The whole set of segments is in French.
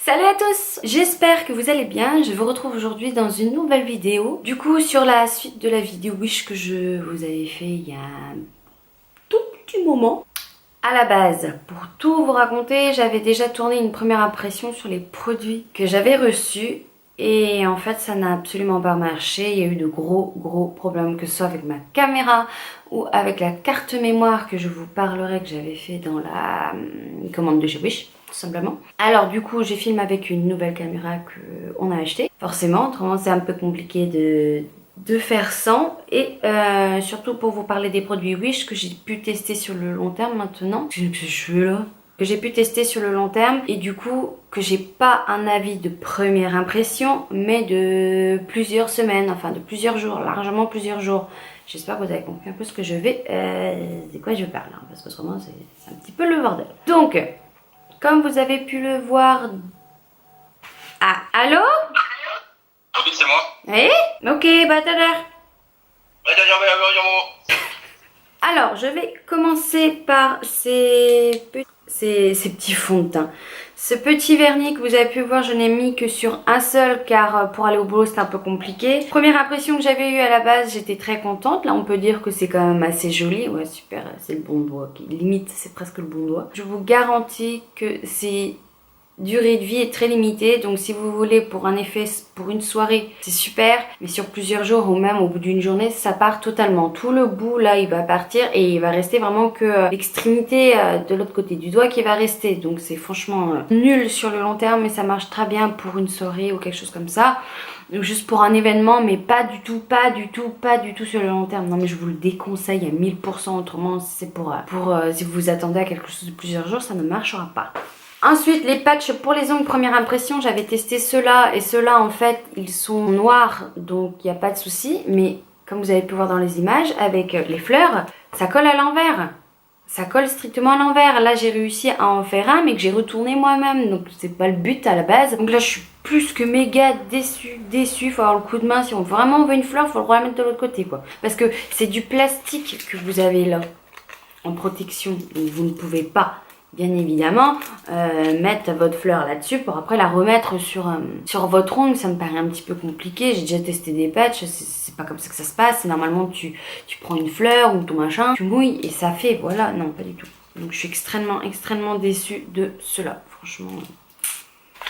Salut à tous, j'espère que vous allez bien. Je vous retrouve aujourd'hui dans une nouvelle vidéo. Du coup, sur la suite de la vidéo Wish que je vous avais fait il y a un tout petit moment. À la base, pour tout vous raconter, j'avais déjà tourné une première impression sur les produits que j'avais reçus. Et en fait, ça n'a absolument pas marché. Il y a eu de gros problèmes, que ce soit avec ma caméra ou avec la carte mémoire que je vous parlerai, que j'avais fait dans la commande de chez Wish, tout simplement. Alors du coup, j'ai filmé avec une nouvelle caméra qu'on a achetée. Forcément, autrement c'est un peu compliqué de faire sans. Et surtout pour vous parler des produits Wish que j'ai pu tester sur le long terme maintenant. Je suis là. Que j'ai pu tester sur le long terme et du coup que j'ai pas un avis de première impression mais de plusieurs semaines, enfin de plusieurs jours, largement plusieurs jours. J'espère que vous avez compris un peu ce que je vais, de quoi je parle, hein, parce qu'autrement c'est un petit peu le bordel. Donc, comme vous avez pu le voir... Ah, allô? Oui, c'est moi. Oui? Ok, bah tout à l'heure. Alors, je vais commencer par ces petits fonds de teint. Ce petit vernis que vous avez pu voir, je n'ai mis que sur un seul car pour aller au boulot c'est un peu compliqué. Première impression que j'avais eue à la base, j'étais très contente. Là on peut dire que c'est quand même assez joli. Ouais super, c'est le bon doigt. Limite c'est presque le bon doigt. Je vous garantis que c'est... durée de vie est très limitée, donc si vous voulez pour un effet pour une soirée c'est super, mais sur plusieurs jours ou même au bout d'une journée ça part totalement. Tout le bout là il va partir et il va rester vraiment que l'extrémité de l'autre côté du doigt qui va rester, donc c'est franchement nul sur le long terme, mais ça marche très bien pour une soirée ou quelque chose comme ça. Donc juste pour un événement, mais pas du tout sur le long terme. Non mais je vous le déconseille à 1000%, autrement c'est pour si vous vous attendez à quelque chose de plusieurs jours, ça ne marchera pas. Ensuite, les patchs pour les ongles, première impression, j'avais testé ceux-là et ceux-là en fait ils sont noirs donc il n'y a pas de souci, mais comme vous avez pu voir dans les images avec les fleurs, ça colle à l'envers. Ça colle strictement à l'envers. Là j'ai réussi à en faire un mais que j'ai retourné moi-même, donc c'est pas le but à la base. Donc là je suis plus que méga déçue, faut avoir le coup de main. Si on vraiment veut une fleur, faut le remettre de l'autre côté quoi. Parce que c'est du plastique que vous avez là en protection, donc vous ne pouvez pas bien évidemment mettre votre fleur là-dessus pour après la remettre sur votre ongle. Ça me paraît un petit peu compliqué. J'ai déjà testé des patchs, c'est pas comme ça que ça se passe. Normalement tu prends une fleur ou ton machin, tu mouilles et ça fait, voilà. Non, pas du tout. Donc je suis extrêmement déçue de cela, franchement.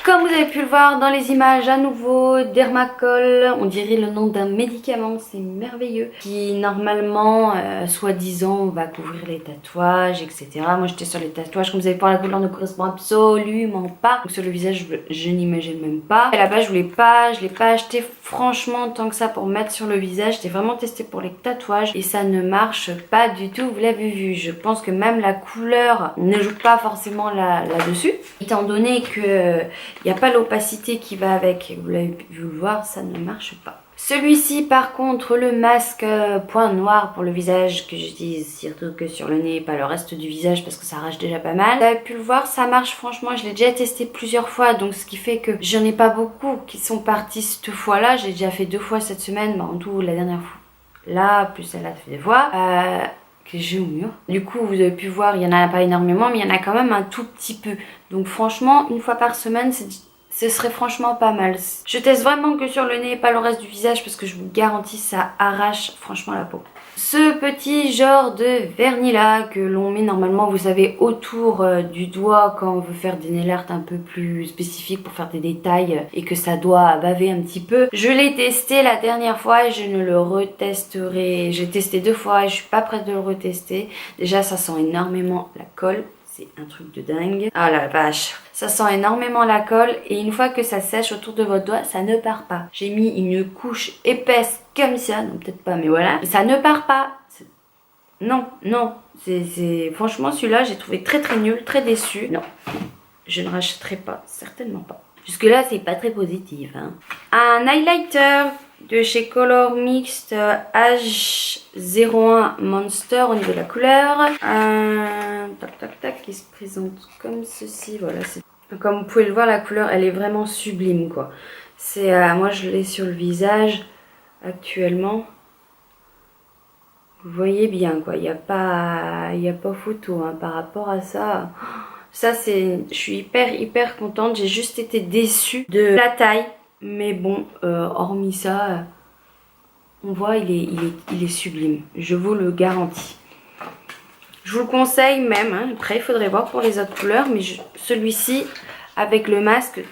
Comme vous avez pu le voir dans les images, à nouveau, Dermacol, on dirait le nom d'un médicament, c'est merveilleux, qui normalement, soi-disant, va couvrir les tatouages, etc. Moi j'étais sur les tatouages, comme vous avez pu voir, la couleur ne correspond absolument pas. Donc sur le visage, je n'imagine même pas. À la base, je l'ai pas acheté franchement tant que ça pour mettre sur le visage. J'étais vraiment testé pour les tatouages et ça ne marche pas du tout, vous l'avez vu. Je pense que même la couleur ne joue pas forcément là-dessus, étant donné que... il n'y a pas l'opacité qui va avec, vous l'avez vu le voir, ça ne marche pas. Celui-ci par contre, le masque point noir pour le visage que j'utilise surtout que sur le nez, pas le reste du visage parce que ça arrache déjà pas mal. Vous avez pu le voir, ça marche franchement, je l'ai déjà testé plusieurs fois, donc ce qui fait que j'en ai pas beaucoup qui sont partis cette fois-là. J'ai déjà fait 2 fois cette semaine, bah, en tout la dernière fois. Là, plus celle-là, ça fait 2 fois. Que j'ai au mur. Du coup, vous avez pu voir, il y en a pas énormément, mais il y en a quand même un tout petit peu. Donc franchement, une fois par semaine, ce serait franchement pas mal. Je teste vraiment que sur le nez et pas le reste du visage parce que je vous garantis, ça arrache franchement la peau. Ce petit genre de vernis là que l'on met normalement, vous savez, autour du doigt quand on veut faire des nail art un peu plus spécifiques pour faire des détails et que ça doit baver un petit peu. Je l'ai testé la dernière fois et je ne le retesterai. J'ai testé 2 fois et je suis pas prête de le retester. Déjà ça sent énormément la colle. C'est un truc de dingue. Ah la vache. Ça sent énormément la colle et une fois que ça sèche autour de votre doigt, ça ne part pas. J'ai mis une couche épaisse comme ça, non peut-être pas mais voilà. Ça ne part pas. Non, franchement celui-là j'ai trouvé très nul, très déçu. Non, je ne rachèterai pas, certainement pas. Jusque là c'est pas très positif. Hein. Un highlighter de chez Color Mixed H01 Monster au niveau de la couleur. Tac, qui se présente comme ceci. Voilà, comme vous pouvez le voir, la couleur elle est vraiment sublime quoi. C'est moi je l'ai sur le visage actuellement. Vous voyez bien quoi, il n'y a pas photo hein, par rapport à ça. Ça je suis hyper contente. J'ai juste été déçue de la taille. Mais bon, hormis ça, on voit il est sublime. Je vous le garantis. Je vous le conseille même. Hein. Après, il faudrait voir pour les autres couleurs. Mais celui-ci, avec le masque,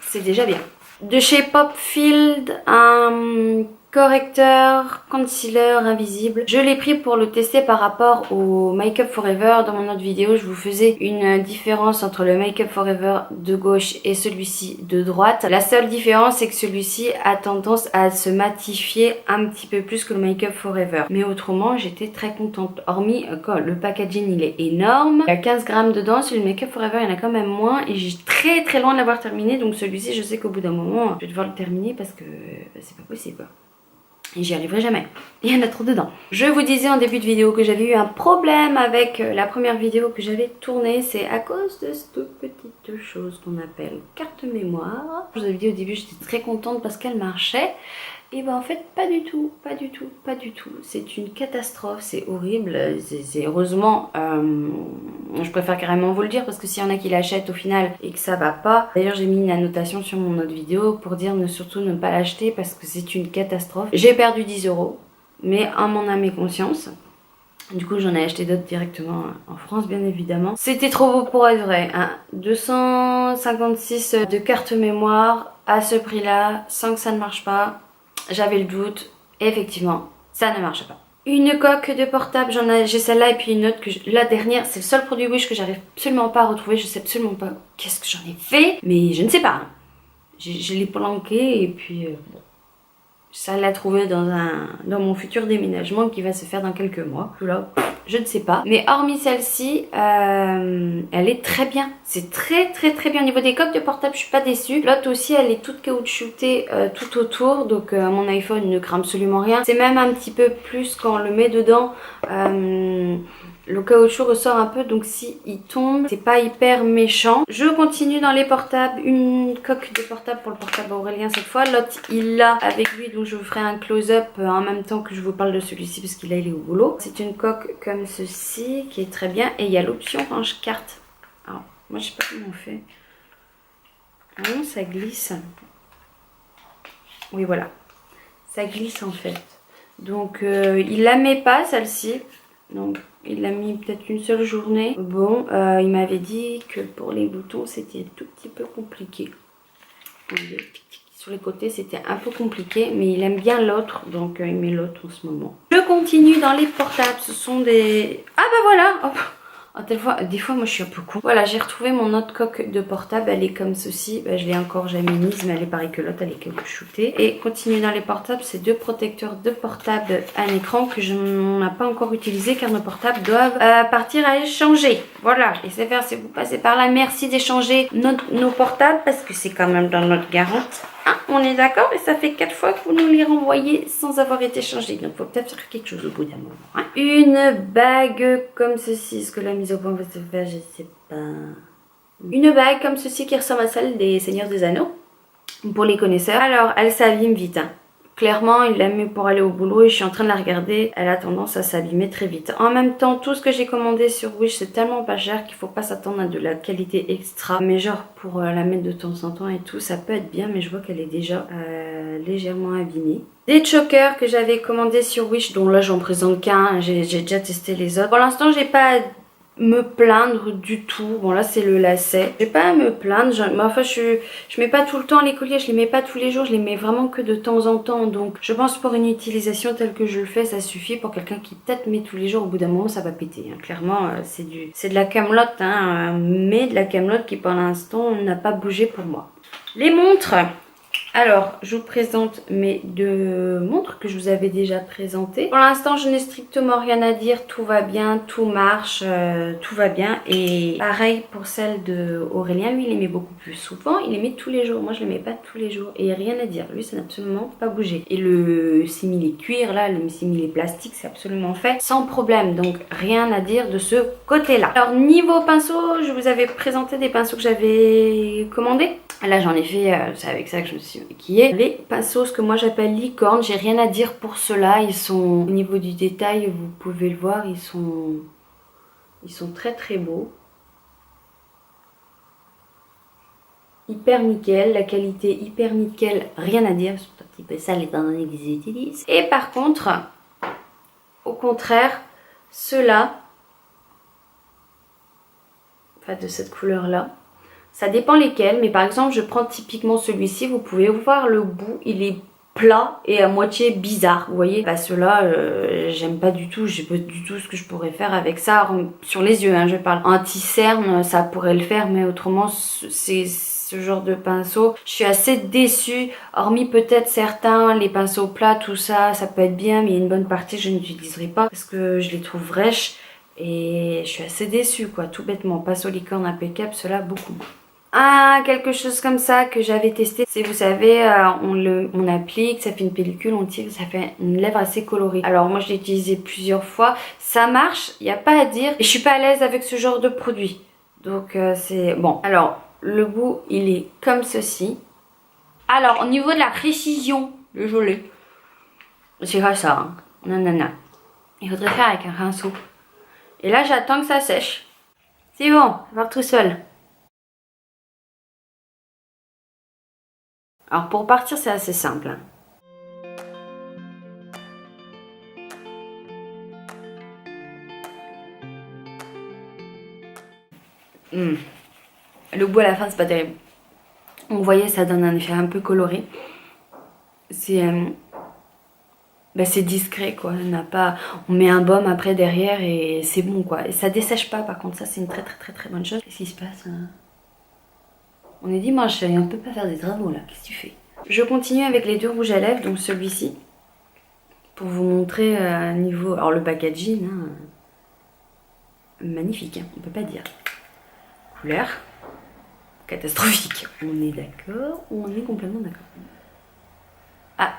c'est déjà bien. De chez Popfield, un correcteur, concealer invisible. Je l'ai pris pour le tester par rapport au Make Up Forever. Dans mon autre vidéo, je vous faisais une différence entre le Make Up Forever de gauche et celui-ci de droite. La seule différence, c'est que celui-ci a tendance à se matifier un petit peu plus que le Make Up Forever. Mais autrement, j'étais très contente. Hormis quand le packaging, il est énorme. Il y a 15 grammes dedans. Sur le Make Up Forever, il y en a quand même moins. Et j'ai très loin de l'avoir terminé. Donc celui-ci, je sais qu'au bout d'un moment, je vais devoir le terminer parce que c'est pas possible. Et j'y arriverai jamais. Il y en a trop dedans. Je vous disais en début de vidéo que j'avais eu un problème avec la première vidéo que j'avais tournée. C'est à cause de cette petite chose qu'on appelle carte mémoire. Je vous avais dit au début, j'étais très contente parce qu'elle marchait. Et ben en fait pas du tout. C'est une catastrophe, c'est horrible. C'est heureusement, je préfère carrément vous le dire parce que s'il y en a qui l'achètent au final et que ça va pas. D'ailleurs j'ai mis une annotation sur mon autre vidéo pour dire surtout ne pas l'acheter parce que c'est une catastrophe. J'ai perdu 10 €, mais à mon âme et conscience. Du coup j'en ai acheté d'autres directement en France bien évidemment. C'était trop beau pour être vrai. Hein. 256 de carte mémoire à ce prix là, sans que ça ne marche pas. J'avais le doute, et effectivement, ça ne marche pas. Une coque de portable, j'ai celle-là et puis une autre la dernière, c'est le seul produit Wish que j'arrive absolument pas à retrouver. Je sais absolument pas qu'est-ce que j'en ai fait, mais je ne sais pas. Hein. Je l'ai planqué et puis bon. Ça l'a trouvé dans mon futur déménagement qui va se faire dans quelques mois. Là, je ne sais pas. Mais hormis celle-ci, elle est très bien. C'est très bien. Au niveau des coques de portable, je suis pas déçue. L'autre aussi, elle est toute caoutchoutée tout autour. Donc mon iPhone ne craint absolument rien. C'est même un petit peu plus quand on le met dedans. Le caoutchouc ressort un peu, donc si il tombe, c'est pas hyper méchant. Je continue dans les portables, une coque de portable pour le portable Aurélien cette fois. L'autre, il l'a avec lui, donc je vous ferai un close-up en même temps que je vous parle de celui-ci parce qu'il il est au boulot. C'est une coque comme ceci qui est très bien et il y a l'option range carte. Alors, moi je sais pas comment on fait. Ah non, ça glisse. Oui, voilà. Ça glisse en fait. Donc, il la met pas celle-ci. Donc il l'a mis peut-être une seule journée. Bon, il m'avait dit que pour les boutons c'était un tout petit peu compliqué. Sur les côtés c'était un peu compliqué, mais il aime bien l'autre, donc il met l'autre en ce moment. Je continue dans les portables, ce sont des... Ah bah voilà. Oh. Des fois moi je suis un peu con. Voilà, j'ai retrouvé mon autre coque de portable, elle est comme ceci. Je l'ai encore jamais mise, mais elle est pareille que l'autre, elle est caoutchoutée. Et continue dans les portables, c'est deux protecteurs de portable à un écran que je n'ai pas encore utilisé car nos portables doivent partir à échanger. Voilà, et c'est faire si vous passez par là, merci d'échanger nos portables parce que c'est quand même dans notre garantie. Hein, on est d'accord, et ça fait 4 fois que vous nous les renvoyez sans avoir été changés. Donc, il faut peut-être faire quelque chose au bout d'un moment. Hein. Une bague comme ceci. Est-ce que la mise au point va se faire? Je sais pas. Une bague comme ceci qui ressemble à celle des Seigneurs des Anneaux. Pour les connaisseurs. Alors, elle s'abîme vite. Hein. Clairement, il l'a mis pour aller au boulot et je suis en train de la regarder. Elle a tendance à s'abîmer très vite. En même temps, tout ce que j'ai commandé sur Wish, c'est tellement pas cher qu'il faut pas s'attendre à de la qualité extra. Mais genre, pour la mettre de temps en temps et tout, ça peut être bien. Mais je vois qu'elle est déjà légèrement abîmée. Des chokers que j'avais commandés sur Wish, dont là, j'en présente qu'un. J'ai déjà testé les autres. Pour l'instant, j'ai pas me plaindre du tout. Bon là c'est le lacet. J'ai pas à me plaindre. Mais enfin je mets pas tout le temps les colliers, je les mets pas tous les jours, je les mets vraiment que de temps en temps. Donc je pense pour une utilisation telle que je le fais, ça suffit. Pour quelqu'un qui peut-être met tous les jours, au bout d'un moment ça va péter. Hein. Clairement c'est de la camelote, hein, mais de la camelote qui pour l'instant n'a pas bougé pour moi. Les montres. Alors, je vous présente mes deux montres que je vous avais déjà présentées. Pour l'instant, je n'ai strictement rien à dire. Tout va bien, tout marche, tout va bien. Et pareil pour celle de Aurélien. Lui, il les met beaucoup plus souvent. Il les met tous les jours. Moi, je les mets pas tous les jours. Et rien à dire. Lui, ça n'a absolument pas bougé. Et le simili cuir, là, le simili plastique, c'est absolument fait sans problème. Donc, rien à dire de ce côté-là. Alors, niveau pinceau, je vous avais présenté des pinceaux que j'avais commandés. Là j'en ai fait, c'est avec ça que je me suis maquillée. Les pinceaux, ce que moi j'appelle licorne, j'ai rien à dire pour ceux-là. Ils sont, au niveau du détail, vous pouvez le voir, ils sont très beaux. hyper nickel, la qualité hyper nickel, rien à dire, c'est un petit peu sale étant donné que je les utilise. Et par contre, au contraire, ceux-là, enfin de cette couleur-là, ça dépend lesquels, mais par exemple, je prends typiquement celui-ci, vous pouvez voir le bout, il est plat et à moitié bizarre, vous voyez. Bah ceux-là, j'aime pas du tout, j'ai pas du tout ce que je pourrais faire avec ça, sur les yeux, hein, je parle. Anti-cerne, ça pourrait le faire, mais autrement, c'est ce genre de pinceau. Je suis assez déçue, hormis peut-être certains, les pinceaux plats, tout ça, ça peut être bien, mais il y a une bonne partie, je n'utiliserai pas, parce que je les trouve vrèches. Et je suis assez déçue quoi, tout bêtement. Pinceau licorne impeccable, cela beaucoup. Ah, quelque chose comme ça que j'avais testé, c'est vous savez, on applique, ça fait une pellicule, on tire, ça fait une lèvre assez colorée. Alors moi je l'ai utilisé plusieurs fois, ça marche, il n'y a pas à dire. Et je suis pas à l'aise avec ce genre de produit. Donc c'est bon. Alors le bout il est comme ceci. Alors au niveau de la précision, désolé, c'est pas ça. Hein. Non non non. Il faudrait faire avec un rinceau. Et là j'attends que ça sèche. C'est bon, ça va tout seul. Alors pour partir c'est assez simple. Le bout à la fin c'est pas terrible. Vous voyez ça donne un effet un peu coloré. C'est c'est discret quoi. On met un baume après derrière et c'est bon quoi. Et ça dessèche pas par contre, ça c'est une très bonne chose. Qu'est-ce qui se passe hein? On est dimanche et on peut pas faire des travaux là, qu'est-ce que tu fais? Je continue avec les deux rouges à lèvres, donc celui-ci. Pour vous montrer un niveau... Alors le packaging, hein, magnifique, hein, on peut pas dire. Couleur, catastrophique. On est d'accord ou on est complètement d'accord? Ah.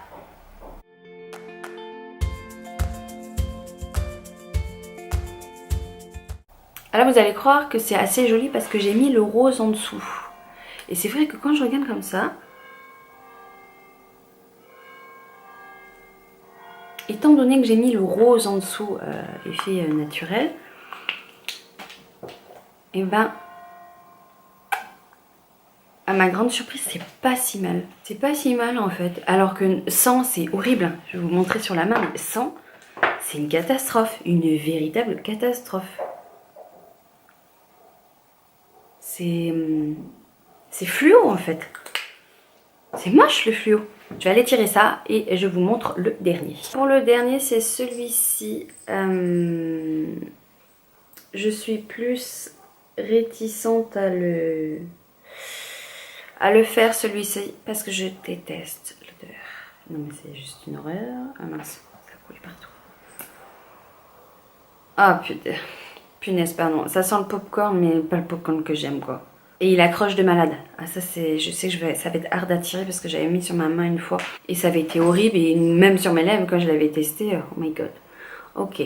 Alors vous allez croire que c'est assez joli parce que j'ai mis le rose en dessous. Et c'est vrai que quand je regarde comme ça, étant donné que j'ai mis le rose en dessous, effet naturel, et ben, à ma grande surprise, c'est pas si mal. C'est pas si mal en fait. Alors que sans, c'est horrible. Je vais vous montrer sur la main, mais sans, c'est une catastrophe. Une véritable catastrophe. C'est fluo en fait. C'est moche le fluo. Je vais aller tirer ça et je vous montre le dernier. Pour le dernier, c'est celui-ci. Je suis plus réticente à le faire celui-ci parce que je déteste l'odeur. Non mais c'est juste une horreur. Ah mince, ça coule partout. Ah putain. Punaise, pardon. Ça sent le popcorn, mais pas le popcorn que j'aime, quoi. Et il accroche de malade. Ah, ça, c'est... Je sais que ça va être hard à tirer parce que j'avais mis sur ma main une fois. Et ça avait été horrible. Et même sur mes lèvres, quand je l'avais testé, oh my god. Ok.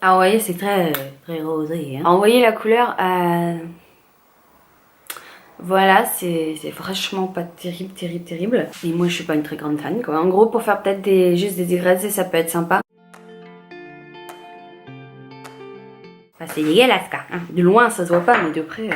Ah, vous voyez, c'est très rosé. Hein. Alors, vous voyez la couleur... Voilà, c'est franchement pas terrible. Et moi, je suis pas une très grande fan, quoi. En gros, pour faire peut-être juste des dégradés, ça peut être sympa. Enfin, c'est dégueulasse, quoi. Hein. De loin, ça se voit pas, mais de près...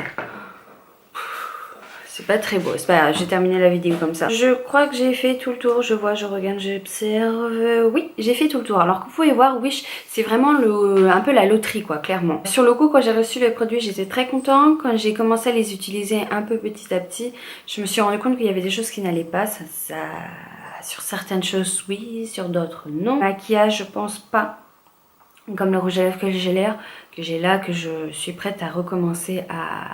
c'est pas très beau. C'est pas grave, j'ai terminé la vidéo comme ça. Je crois que j'ai fait tout le tour. Je vois, je regarde, j'observe. Oui, j'ai fait tout le tour. Alors que vous pouvez voir, Wish, c'est vraiment un peu la loterie, quoi, clairement. Sur le coup, quand j'ai reçu les produits, j'étais très contente. Quand j'ai commencé à les utiliser un peu petit à petit, je me suis rendu compte qu'il y avait des choses qui n'allaient pas. Sur certaines choses, oui. Sur d'autres, non. Maquillage, je pense pas. Comme le rouge à lèvres que j'ai là, que je suis prête à recommencer à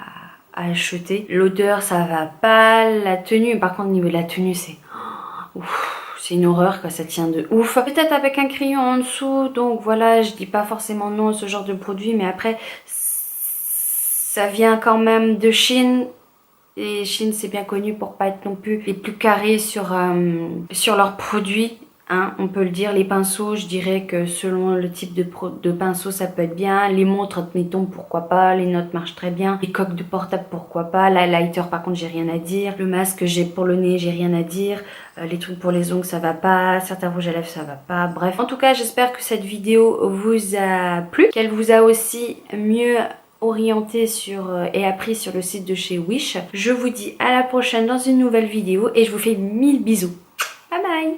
acheter. L'odeur ça va pas, la tenue par contre au niveau de la tenue c'est une horreur quoi, ça tient de ouf. Peut-être avec un crayon en dessous, donc voilà, je dis pas forcément non à ce genre de produit, mais après ça vient quand même de Chine. Et Chine c'est bien connu pour pas être non plus les plus carrés sur leurs produits. Hein, on peut le dire, les pinceaux, je dirais que selon le type de pinceau, ça peut être bien. Les montres, admettons, pourquoi pas. Les notes marchent très bien. Les coques de portable, pourquoi pas. L'highlighter, par contre, j'ai rien à dire. Le masque, j'ai pour le nez, j'ai rien à dire. Les trucs pour les ongles, ça va pas. Certains rouges à lèvres, ça va pas. Bref, en tout cas, j'espère que cette vidéo vous a plu, qu'elle vous a aussi mieux orienté et appris sur le site de chez Wish. Je vous dis à la prochaine dans une nouvelle vidéo et je vous fais 1000 bisous. Bye bye.